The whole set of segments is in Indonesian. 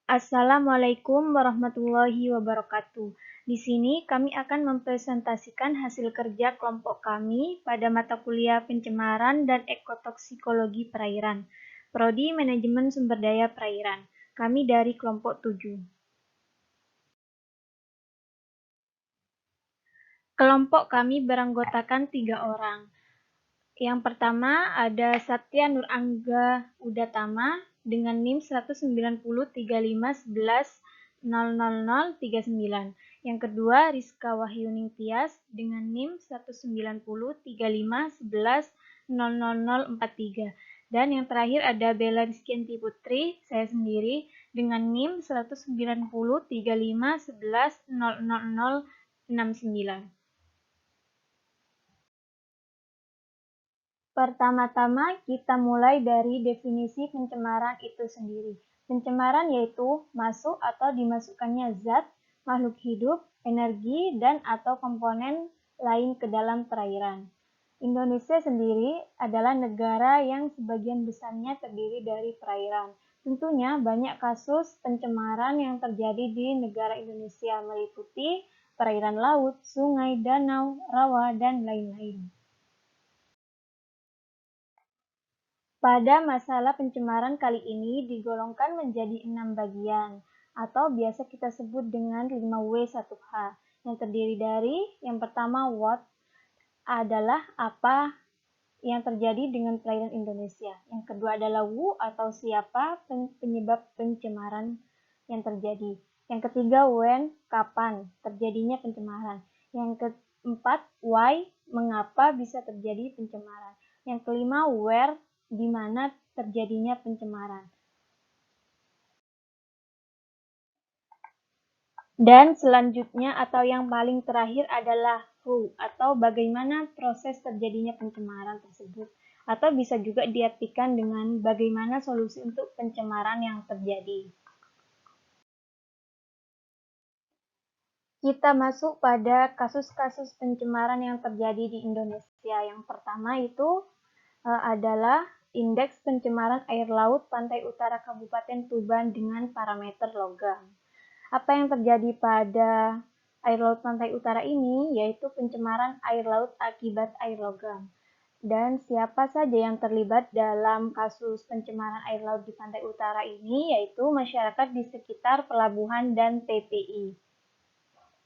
Assalamualaikum warahmatullahi wabarakatuh. Di sini kami akan mempresentasikan hasil kerja kelompok kami pada mata kuliah pencemaran dan ekotoksikologi perairan, Prodi Manajemen Sumber Daya Perairan. Kami dari kelompok 7. Kelompok kami beranggotakan 3 orang. Yang pertama ada Satya Nur Angga Udatama dengan NIM 1903511000039. Yang kedua Rizka Wahyuning Tias dengan NIM 1903511000043. Dan yang terakhir ada Bella Rizkianti Putri, saya sendiri dengan NIM 1903511000069. Pertama-tama, kita mulai dari definisi pencemaran itu sendiri. Pencemaran yaitu masuk atau dimasukkannya zat, makhluk hidup, energi, dan atau komponen lain ke dalam perairan. Indonesia sendiri adalah negara yang sebagian besarnya terdiri dari perairan. Tentunya banyak kasus pencemaran yang terjadi di negara Indonesia meliputi perairan laut, sungai, danau, rawa, dan lain-lain. Pada masalah pencemaran kali ini digolongkan menjadi 6 bagian, atau biasa kita sebut dengan 5W1H, yang terdiri dari yang pertama what adalah apa yang terjadi dengan perairan Indonesia. Yang kedua adalah who atau siapa penyebab pencemaran yang terjadi. Yang ketiga when, kapan terjadinya pencemaran. Yang keempat why, mengapa bisa terjadi pencemaran. Yang kelima where, di mana terjadinya pencemaran. Dan selanjutnya atau yang paling terakhir adalah who atau bagaimana proses terjadinya pencemaran tersebut. Atau bisa juga diartikan dengan bagaimana solusi untuk pencemaran yang terjadi. Kita masuk pada kasus-kasus pencemaran yang terjadi di Indonesia. Yang pertama itu adalah indeks pencemaran air laut pantai utara Kabupaten Tuban dengan parameter logam. Apa yang terjadi pada air laut pantai utara ini yaitu pencemaran air laut akibat air logam. Dan siapa saja yang terlibat dalam kasus pencemaran air laut di pantai utara ini yaitu masyarakat di sekitar pelabuhan dan TPI.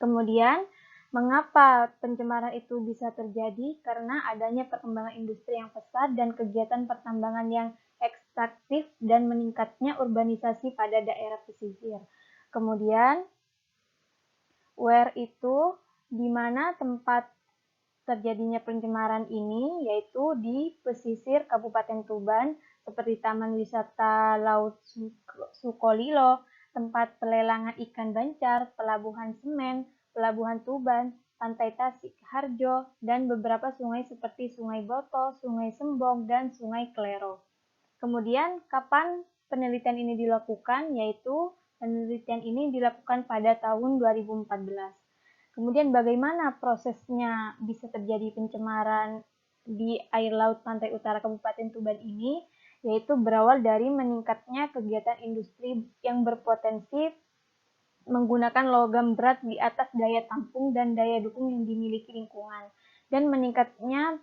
Kemudian, mengapa pencemaran itu bisa terjadi? Karena adanya perkembangan industri yang pesat dan kegiatan pertambangan yang ekstraktif dan meningkatnya urbanisasi pada daerah pesisir. Kemudian, where itu di mana tempat terjadinya pencemaran ini, yaitu di pesisir Kabupaten Tuban, seperti Taman Wisata Laut Sukolilo, tempat pelelangan ikan bancar, Pelabuhan Semen, Pelabuhan Tuban, Pantai Tasik Harjo, dan beberapa sungai seperti Sungai Boto, Sungai Sembong, dan Sungai Klero. Kemudian, kapan penelitian ini dilakukan? Yaitu penelitian ini dilakukan pada tahun 2014. Kemudian bagaimana prosesnya bisa terjadi pencemaran di air laut pantai utara Kabupaten Tuban ini? Yaitu berawal dari meningkatnya kegiatan industri yang berpotensi menggunakan logam berat di atas daya tampung dan daya dukung yang dimiliki lingkungan, dan meningkatnya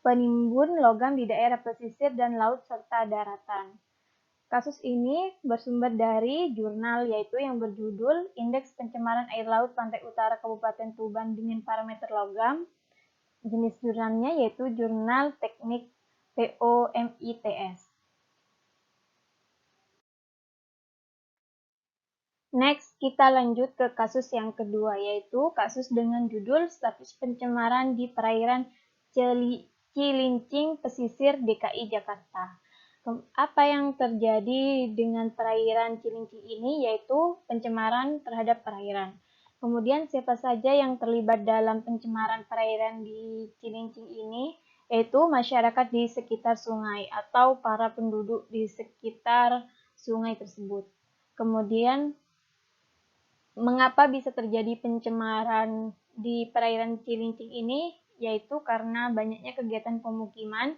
penimbun logam di daerah pesisir dan laut serta daratan. Kasus ini bersumber dari jurnal yaitu yang berjudul Indeks Pencemaran Air Laut Pantai Utara Kabupaten Tuban dengan Parameter Logam. Jenis jurnalnya yaitu Jurnal Teknik POMITS. Next, kita lanjut ke kasus yang kedua, yaitu kasus dengan judul Status Pencemaran di Perairan Cilincing Pesisir DKI Jakarta. Apa yang terjadi dengan perairan Cilincing ini, yaitu pencemaran terhadap perairan. Kemudian siapa saja yang terlibat dalam pencemaran perairan di Cilincing ini, yaitu masyarakat di sekitar sungai atau para penduduk di sekitar sungai tersebut. Kemudian mengapa bisa terjadi pencemaran di perairan Cilincing ini? Yaitu karena banyaknya kegiatan pemukiman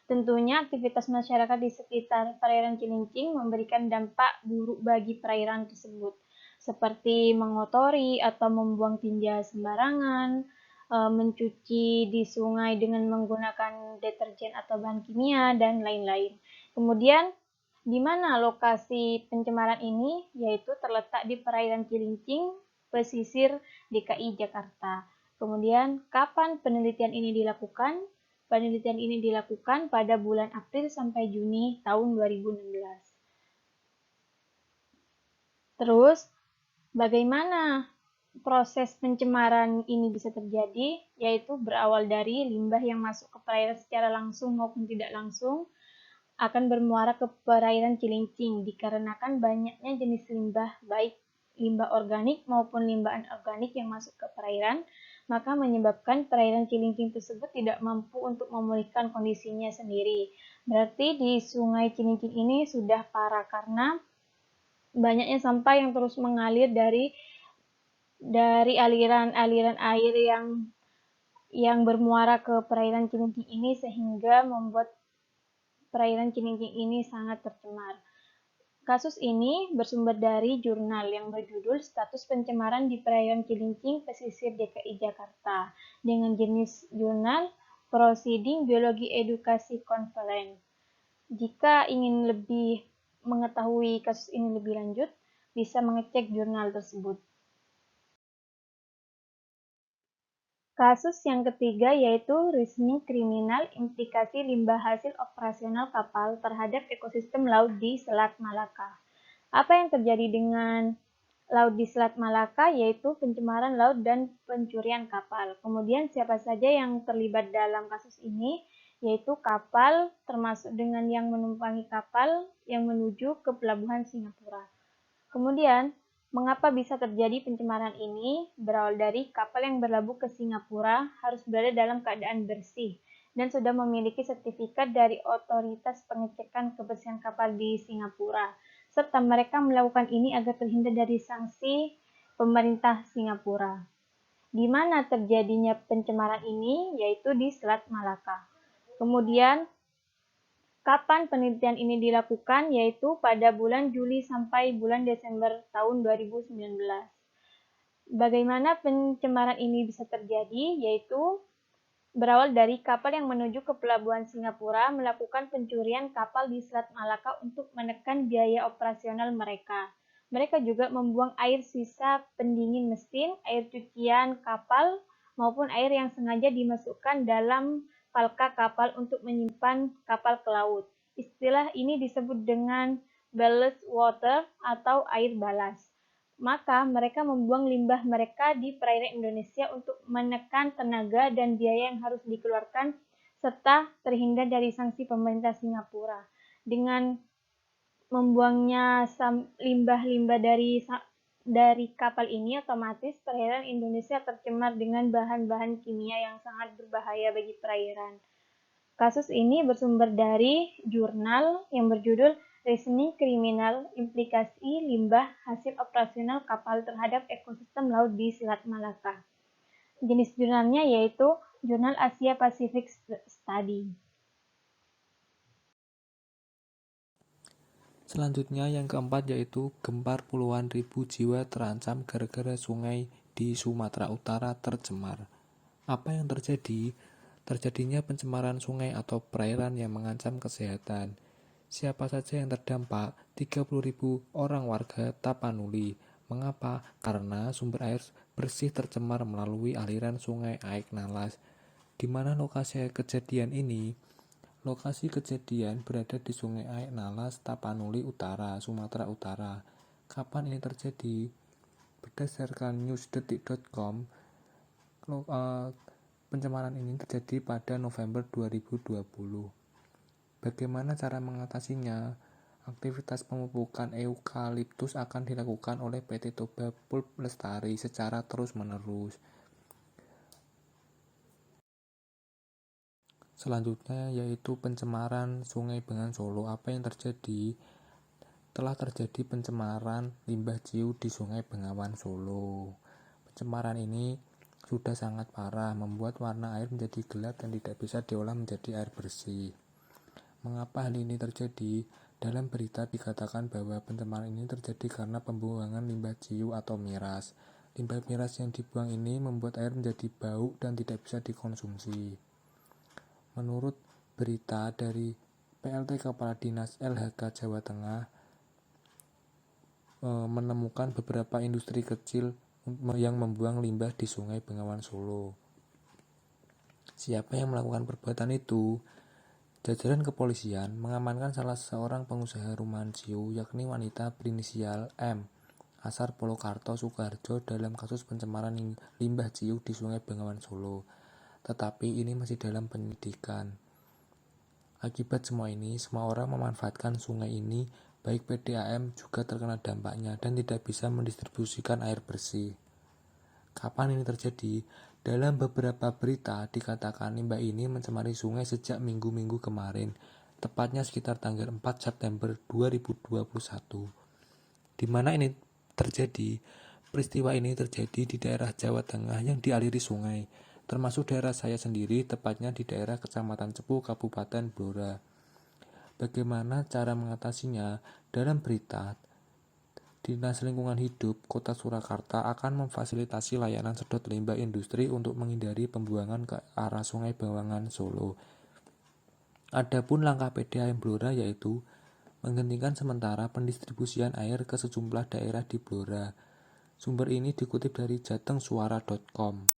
Tentunya aktivitas masyarakat di sekitar perairan Cilincing memberikan dampak buruk bagi perairan tersebut, seperti mengotori atau membuang tinja sembarangan, mencuci di sungai dengan menggunakan deterjen atau bahan kimia, dan lain-lain. Kemudian, di mana lokasi pencemaran ini? Yaitu terletak di perairan Cilincing, pesisir DKI Jakarta. Kemudian, kapan penelitian ini dilakukan? Penelitian ini dilakukan pada bulan April sampai Juni tahun 2016. Terus, bagaimana proses pencemaran ini bisa terjadi? Yaitu berawal dari limbah yang masuk ke perairan secara langsung maupun tidak langsung akan bermuara ke perairan Cilincing dikarenakan banyaknya jenis limbah, baik limbah organik maupun limbah anorganik yang masuk ke perairan, maka menyebabkan perairan Cilincing tersebut tidak mampu untuk memulihkan kondisinya sendiri. Berarti di sungai Cilincing ini sudah parah karena banyaknya sampah yang terus mengalir dari aliran-aliran air yang bermuara ke perairan Cilincing ini sehingga membuat perairan Cilincing ini sangat tercemar. Kasus ini bersumber dari jurnal yang berjudul Status Pencemaran di Perairan Cilincing Pesisir DKI Jakarta dengan jenis jurnal Proceeding Biologi Edukasi Conference. Jika ingin lebih mengetahui kasus ini lebih lanjut, bisa mengecek jurnal tersebut. Kasus yang ketiga yaitu reasoning kriminal implikasi limbah hasil operasional kapal terhadap ekosistem laut di Selat Malaka. Apa yang terjadi dengan laut di Selat Malaka yaitu pencemaran laut dan pencurian kapal. Kemudian siapa saja yang terlibat dalam kasus ini yaitu kapal termasuk dengan yang menumpangi kapal yang menuju ke pelabuhan Singapura. Kemudian, mengapa bisa terjadi pencemaran ini? Berawal dari kapal yang berlabuh ke Singapura harus berada dalam keadaan bersih dan sudah memiliki sertifikat dari otoritas pengecekan kebersihan kapal di Singapura, serta mereka melakukan ini agar terhindar dari sanksi pemerintah Singapura. Di mana terjadinya pencemaran ini? Yaitu di Selat Malaka. Kemudian, kapan penelitian ini dilakukan? Yaitu pada bulan Juli sampai bulan Desember tahun 2019. Bagaimana pencemaran ini bisa terjadi? Yaitu berawal dari kapal yang menuju ke pelabuhan Singapura melakukan pencurian kapal di Selat Malaka untuk menekan biaya operasional mereka. Mereka juga membuang air sisa pendingin mesin, air cucian kapal, maupun air yang sengaja dimasukkan dalam palka kapal untuk menyimpan kapal ke laut. Istilah ini disebut dengan ballast water atau air balas. Maka mereka membuang limbah mereka di perairan Indonesia untuk menekan tenaga dan biaya yang harus dikeluarkan serta terhindar dari sanksi pemerintah Singapura. Dengan membuangnya limbah-limbah dari kapal ini, otomatis perairan Indonesia tercemar dengan bahan-bahan kimia yang sangat berbahaya bagi perairan. Kasus ini bersumber dari jurnal yang berjudul Reasoning Kriminal Implikasi Limbah Hasil Operasional Kapal Terhadap Ekosistem Laut di Selat Malaka. Jenis jurnalnya yaitu Jurnal Asia Pacific Study. Selanjutnya yang keempat yaitu gempar puluhan ribu jiwa terancam gara-gara sungai di Sumatera Utara tercemar. Apa yang terjadi? Terjadinya pencemaran sungai atau perairan yang mengancam kesehatan. Siapa saja yang terdampak? 30.000 orang warga Tapanuli. Mengapa? Karena sumber air bersih tercemar melalui aliran sungai Aek Nalas. Di mana lokasi kejadian ini? Lokasi kejadian berada di Sungai Aek Nalas, Tapanuli Utara, Sumatera Utara. Kapan ini terjadi? Berdasarkan newsdetik.com, pencemaran ini terjadi pada November 2020. Bagaimana cara mengatasinya? Aktivitas pemupukan eukaliptus akan dilakukan oleh PT Toba Pulp Lestari secara terus-menerus. Selanjutnya yaitu pencemaran Sungai Bengawan Solo. Apa yang terjadi? Telah terjadi pencemaran limbah ciu di Sungai Bengawan Solo. Pencemaran ini sudah sangat parah, membuat warna air menjadi gelap dan tidak bisa diolah menjadi air bersih. Mengapa hal ini terjadi? Dalam berita dikatakan bahwa pencemaran ini terjadi karena pembuangan limbah ciu atau miras. Limbah miras yang dibuang ini membuat air menjadi bau dan tidak bisa dikonsumsi. Menurut berita dari PLT Kepala Dinas LHK Jawa Tengah, menemukan beberapa industri kecil yang membuang limbah di Sungai Bengawan Solo. Siapa yang melakukan perbuatan itu? Jajaran kepolisian mengamankan salah seorang pengusaha rumahan ciu, yakni wanita berinisial M, asal Polokarto, Sukoharjo, dalam kasus pencemaran limbah ciu di Sungai Bengawan Solo. Tetapi ini masih dalam penyelidikan. Akibat semua ini, semua orang memanfaatkan sungai ini, baik PDAM juga terkena dampaknya dan tidak bisa mendistribusikan air bersih. Kapan ini terjadi? Dalam beberapa berita dikatakan limbah ini mencemari sungai sejak minggu-minggu kemarin, tepatnya sekitar tanggal 4 September 2021. Di mana ini terjadi? Peristiwa ini terjadi di daerah Jawa Tengah yang dialiri sungai, termasuk daerah saya sendiri, tepatnya di daerah Kecamatan Cepu, Kabupaten Blora. Bagaimana cara mengatasinya? Dalam berita, Dinas Lingkungan Hidup Kota Surakarta akan memfasilitasi layanan sedot limbah industri untuk menghindari pembuangan ke arah Sungai Bengawan Solo. Adapun langkah PDAM Blora yaitu menghentikan sementara pendistribusian air ke sejumlah daerah di Blora. Sumber ini dikutip dari jatengsuara.com.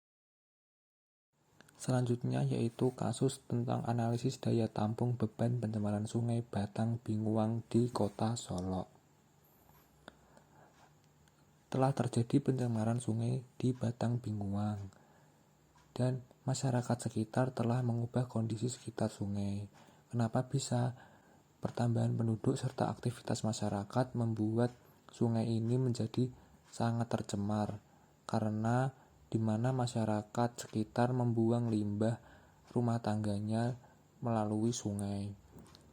Selanjutnya yaitu kasus tentang analisis daya tampung beban pencemaran Sungai Batang Binguang di Kota Solo. Telah terjadi pencemaran sungai di Batang Binguang dan masyarakat sekitar telah mengubah kondisi sekitar sungai. Kenapa bisa? Pertambahan penduduk serta aktivitas masyarakat membuat sungai ini menjadi sangat tercemar karena di mana masyarakat sekitar membuang limbah rumah tangganya melalui sungai.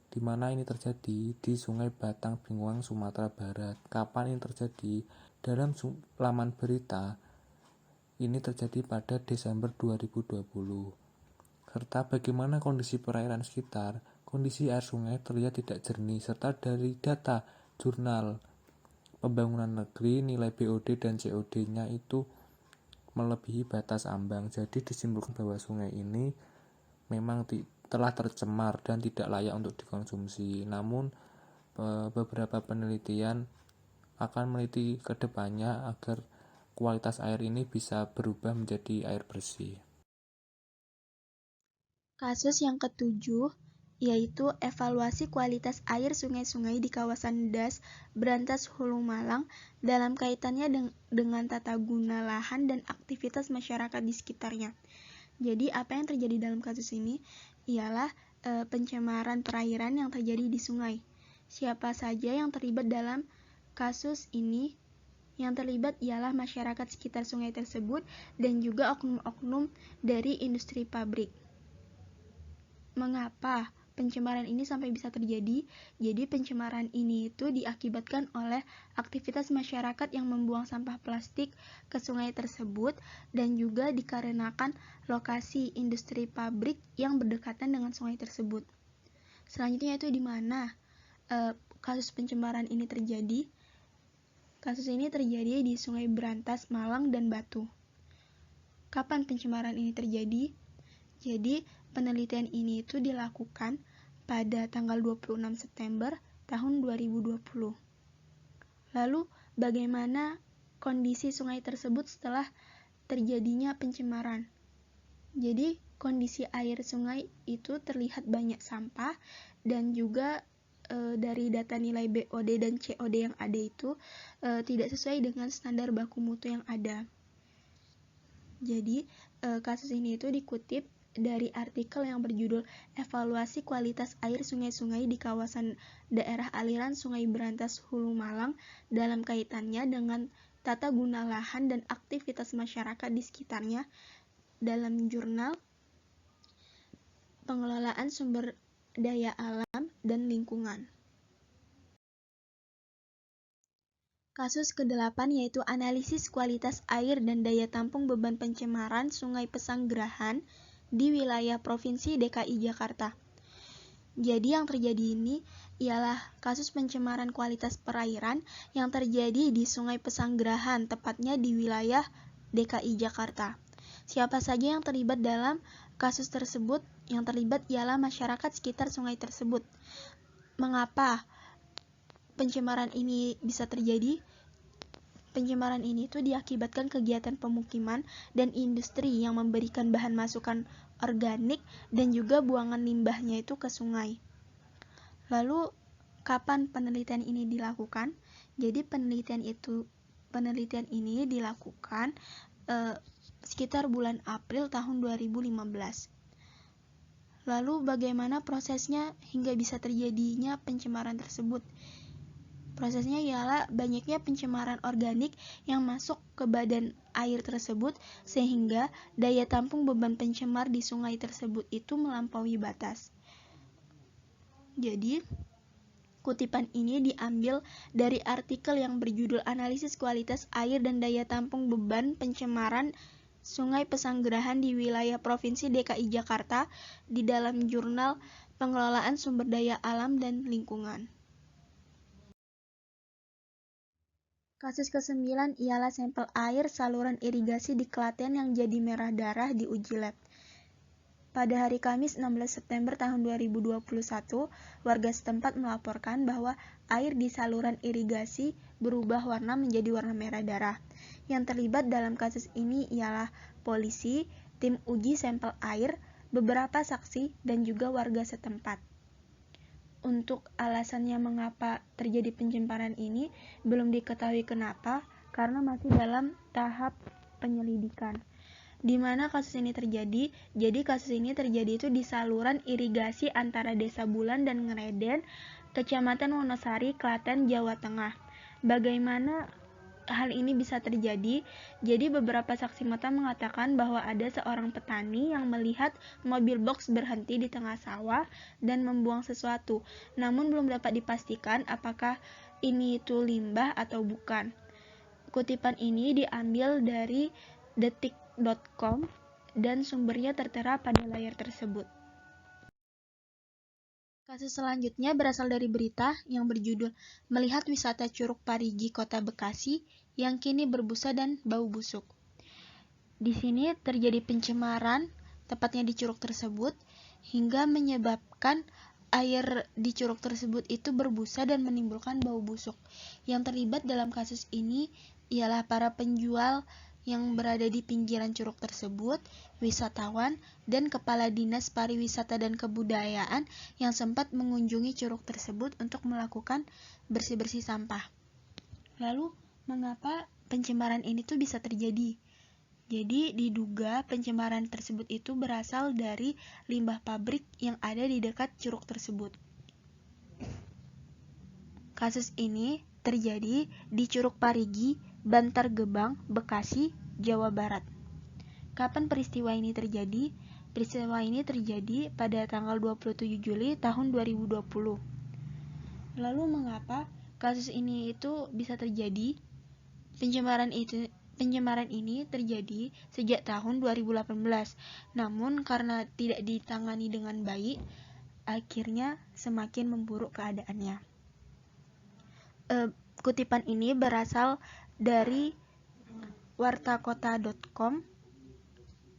Di mana ini terjadi? Di Sungai Batang Binguang, Sumatera Barat. Kapan ini terjadi? Dalam laman berita, ini terjadi pada Desember 2020. Serta bagaimana kondisi perairan sekitar, kondisi air sungai terlihat tidak jernih, serta dari data jurnal pembangunan negeri, nilai BOD dan COD-nya itu melebihi batas ambang. Jadi disimpulkan bahwa sungai ini memang telah tercemar dan tidak layak untuk dikonsumsi. Namun beberapa penelitian akan meneliti ke depannya agar kualitas air ini bisa berubah menjadi air bersih. Kasus yang ketujuh yaitu evaluasi kualitas air sungai-sungai di kawasan Das, Brantas, Hulu Malang dalam kaitannya dengan tata guna lahan dan aktivitas masyarakat di sekitarnya. Jadi apa yang terjadi dalam kasus ini ialah pencemaran perairan yang terjadi di sungai. Siapa saja yang terlibat dalam kasus ini? Yang terlibat ialah masyarakat sekitar sungai tersebut dan juga oknum-oknum dari industri pabrik. Mengapa pencemaran ini sampai bisa terjadi? Jadi pencemaran ini itu diakibatkan oleh aktivitas masyarakat yang membuang sampah plastik ke sungai tersebut dan juga dikarenakan lokasi industri pabrik yang berdekatan dengan sungai tersebut. Selanjutnya itu di mana kasus pencemaran ini terjadi? Kasus ini terjadi di Sungai Brantas, Malang, dan Batu. Kapan pencemaran ini terjadi? Jadi, penelitian ini itu dilakukan pada tanggal 26 September tahun 2020. Lalu, bagaimana kondisi sungai tersebut setelah terjadinya pencemaran? Jadi, kondisi air sungai itu terlihat banyak sampah dan juga dari data nilai BOD dan COD yang ada itu tidak sesuai dengan standar baku mutu yang ada. Jadi, kasus ini itu dikutip dari artikel yang berjudul Evaluasi Kualitas Air Sungai-Sungai di Kawasan Daerah Aliran Sungai Brantas Hulu Malang dalam kaitannya dengan tata guna lahan dan aktivitas masyarakat di sekitarnya dalam jurnal Pengelolaan Sumber Daya Alam dan Lingkungan. Kasus ke-8 yaitu analisis kualitas air dan daya tampung beban pencemaran Sungai Pesanggerahan di wilayah Provinsi DKI Jakarta. Jadi yang terjadi ini ialah kasus pencemaran kualitas perairan yang terjadi di Sungai Pesanggerahan, tepatnya di wilayah DKI Jakarta. Siapa saja yang terlibat dalam kasus tersebut? Yang terlibat ialah masyarakat sekitar sungai tersebut. Mengapa pencemaran ini bisa terjadi? Pencemaran ini tuh diakibatkan kegiatan pemukiman dan industri yang memberikan bahan masukan organik dan juga buangan limbahnya itu ke sungai. Lalu kapan penelitian ini dilakukan? Jadi penelitian ini dilakukan sekitar bulan April tahun 2015. Lalu bagaimana prosesnya hingga bisa terjadinya pencemaran tersebut? Prosesnya ialah banyaknya pencemaran organik yang masuk ke badan air tersebut sehingga daya tampung beban pencemar di sungai tersebut itu melampaui batas. Jadi, kutipan ini diambil dari artikel yang berjudul Analisis Kualitas Air dan Daya Tampung Beban Pencemaran Sungai Pesanggerahan di Wilayah Provinsi DKI Jakarta di dalam Jurnal Pengelolaan Sumber Daya Alam dan Lingkungan. Kasus ke-9 ialah sampel air saluran irigasi di Klaten yang jadi merah darah diuji lab. Pada hari Kamis 16 September tahun 2021, warga setempat melaporkan bahwa air di saluran irigasi berubah warna menjadi warna merah darah. Yang terlibat dalam kasus ini ialah polisi, tim uji sampel air, beberapa saksi, dan juga warga setempat. Untuk alasannya mengapa terjadi pencemaran ini belum diketahui kenapa, karena masih dalam tahap penyelidikan. Di mana kasus ini terjadi? Jadi kasus ini terjadi itu di saluran irigasi antara Desa Bulan dan Ngereden, Kecamatan Wonosari, Klaten, Jawa Tengah. Bagaimana hal ini bisa terjadi? Jadi beberapa saksi mata mengatakan bahwa ada seorang petani yang melihat mobil box berhenti di tengah sawah dan membuang sesuatu. Namun belum dapat dipastikan apakah ini itu limbah atau bukan. Kutipan ini diambil dari detik.com dan sumbernya tertera pada layar tersebut. Kasus selanjutnya berasal dari berita yang berjudul Melihat Wisata Curug Parigi Kota Bekasi yang kini berbusa dan bau busuk. Di sini terjadi pencemaran, tepatnya di curug tersebut, hingga menyebabkan air di curug tersebut itu berbusa dan menimbulkan bau busuk. Yang terlibat dalam kasus ini ialah para penjual yang berada di pinggiran curug tersebut, wisatawan, dan Kepala Dinas Pariwisata dan Kebudayaan yang sempat mengunjungi curug tersebut untuk melakukan bersih-bersih sampah. Lalu, mengapa pencemaran ini tuh bisa terjadi? Jadi, diduga pencemaran tersebut itu berasal dari limbah pabrik yang ada di dekat curug tersebut. Kasus ini terjadi di Curug Parigi, Bantar Gebang, Bekasi, Jawa Barat. Kapan peristiwa ini terjadi? Peristiwa ini terjadi pada tanggal 27 Juli tahun 2020. Lalu mengapa kasus ini itu bisa terjadi? Pencemaran ini terjadi sejak tahun 2018. Namun karena tidak ditangani dengan baik, akhirnya semakin memburuk keadaannya. Kutipan ini berasal dari wartakota.com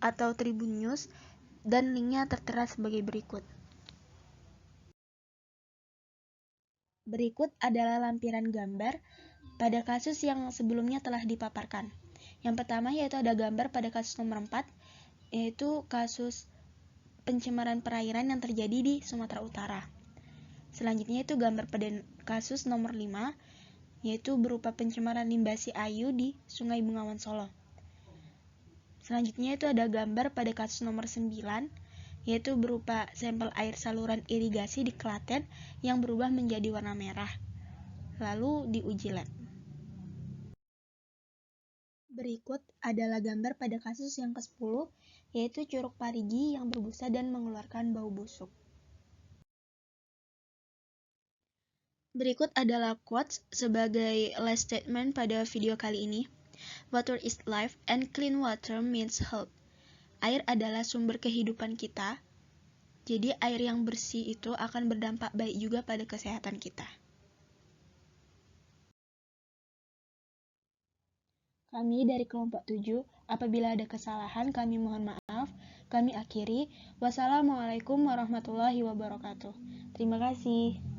atau Tribun News dan linknya tertera sebagai berikut. Berikut adalah lampiran gambar pada kasus yang sebelumnya telah dipaparkan. Yang pertama yaitu ada gambar pada kasus nomor 4, yaitu kasus pencemaran perairan yang terjadi di Sumatera Utara. Selanjutnya itu gambar pada kasus nomor 5, yaitu berupa pencemaran limbah Si Ayu di Sungai Bengawan Solo. Selanjutnya itu ada gambar pada kasus nomor 9, yaitu berupa sampel air saluran irigasi di Klaten yang berubah menjadi warna merah, lalu diuji lab. Berikut adalah gambar pada kasus yang ke-10, yaitu Curug Parigi yang berbusa dan mengeluarkan bau busuk. Berikut adalah quotes sebagai last statement pada video kali ini. Water is life and clean water means health. Air adalah sumber kehidupan kita Jadi air yang bersih itu akan berdampak baik juga pada kesehatan kita. Kami dari kelompok 7, apabila ada kesalahan kami mohon maaf. Kami akhiri. Wassalamualaikum warahmatullahi wabarakatuh. Terima kasih.